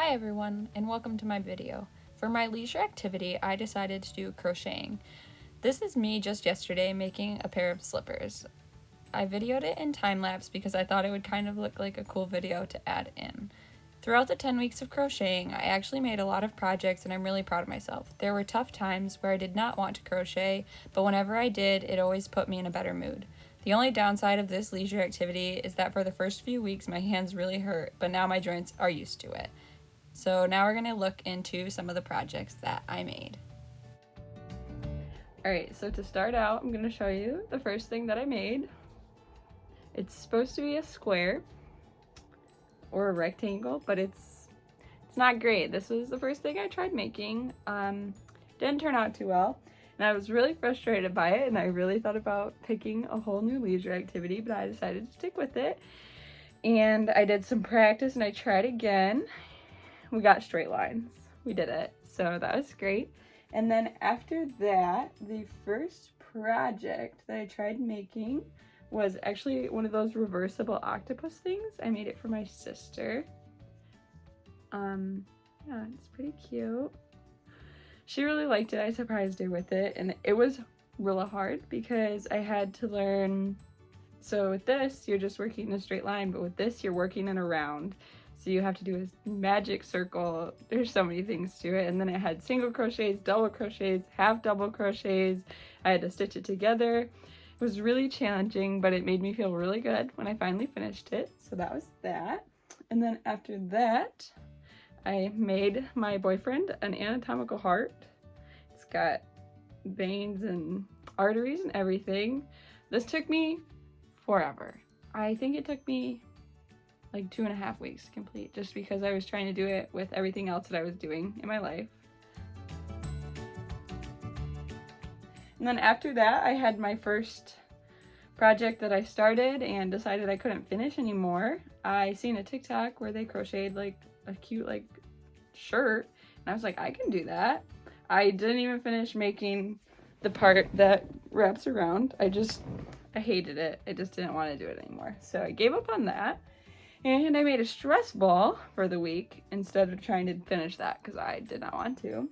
Hi everyone, and welcome to my video. For my leisure activity, I decided to do crocheting. This is me just yesterday making a pair of slippers. I videoed it in time-lapse because I thought it would kind of look like a cool video to add in. Throughout the 10 weeks of crocheting, I actually made a lot of projects and I'm really proud of myself. There were tough times where I did not want to crochet, but whenever I did, it always put me in a better mood. The only downside of this leisure activity is that for the first few weeks my hands really hurt, but now my joints are used to it. So now we're going to look into some of the projects that I made. Alright, so to start out, I'm going to show you the first thing that I made. It's supposed to be a square or a rectangle, but it's not great. This was the first thing I tried making. Didn't turn out too well, and I was really frustrated by it, and I really thought about picking a whole new leisure activity, but I decided to stick with it. And I did some practice and I tried again. We got straight lines. We did it. So that was great. And then after that, the first project that I tried making was actually one of those reversible octopus things. I made it for my sister. Yeah, it's pretty cute. She really liked it. I surprised her with it, and it was really hard because I had to learn. So with this, you're just working in a straight line, but with this, you're working in a round. So you have to do a magic circle. There's so many things to it. And then it had single crochets, double crochets, half double crochets. I had to stitch it together. It was really challenging, but it made me feel really good when I finally finished it. So that was that. And then after that, I made my boyfriend an anatomical heart. It's got veins and arteries and everything. This took me forever. I think it took me like 2.5 weeks to complete, just because I was trying to do it with everything else that I was doing in my life. And then after that, I had my first project that I started and decided I couldn't finish anymore. I seen a TikTok where they crocheted like a cute like shirt, and I was like, I can do that. I didn't even finish making the part that wraps around. I hated it. I just didn't want to do it anymore. So I gave up on that. And I made a stress ball for the week instead of trying to finish that because I did not want to.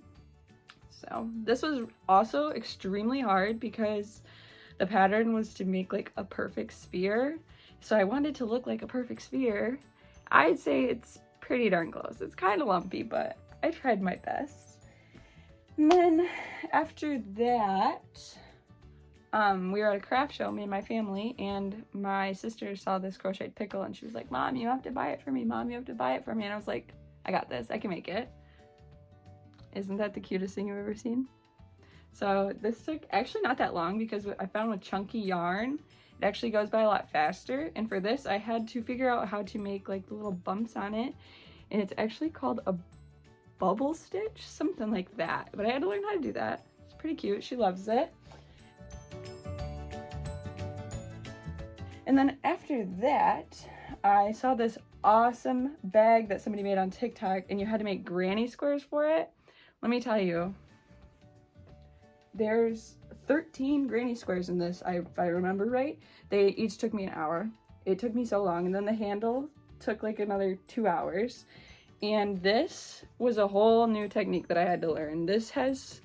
So this was also extremely hard because the pattern was to make like a perfect sphere. So I wanted to look like a perfect sphere. I'd say it's pretty darn close. It's kind of lumpy, but I tried my best. And then after that, we were at a craft show, me and my family, and my sister saw this crocheted pickle and she was like, Mom, you have to buy it for me. Mom, you have to buy it for me. And I was like, I got this. I can make it. Isn't that the cutest thing you've ever seen? So this took actually not that long because I found with chunky yarn, it actually goes by a lot faster. And for this, I had to figure out how to make like the little bumps on it. And it's actually called a bubble stitch, something like that. But I had to learn how to do that. It's pretty cute. She loves it. And then after that, I saw this awesome bag that somebody made on TikTok, and you had to make granny squares for it. Let me tell you, there's 13 granny squares in this, if I remember right. They each took me an hour. It took me so long, and then the handle took like another 2 hours. And this was a whole new technique that I had to learn. This has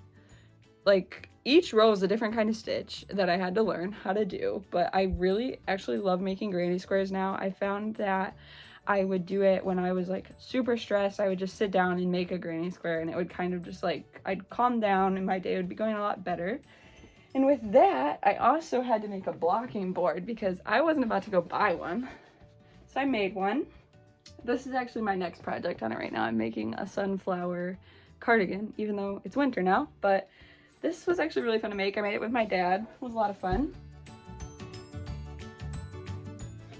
like each row is a different kind of stitch that I had to learn how to do, but I really actually love making granny squares now. I found that I would do it when I was like super stressed. I would just sit down and make a granny square, and it would kind of just like, I'd calm down and my day would be going a lot better. And with that, I also had to make a blocking board because I wasn't about to go buy one. So I made one. This is actually my next project on it right now. I'm making a sunflower cardigan, even though it's winter now, but this was actually really fun to make. I made it with my dad. It was a lot of fun.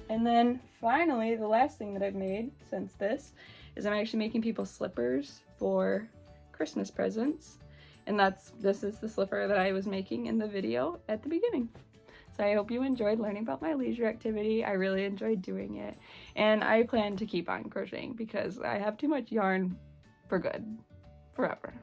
And then finally, the last thing that I've made since this is I'm actually making people slippers for Christmas presents. And this is the slipper that I was making in the video at the beginning. So I hope you enjoyed learning about my leisure activity. I really enjoyed doing it. And I plan to keep on crocheting because I have too much yarn for good, forever.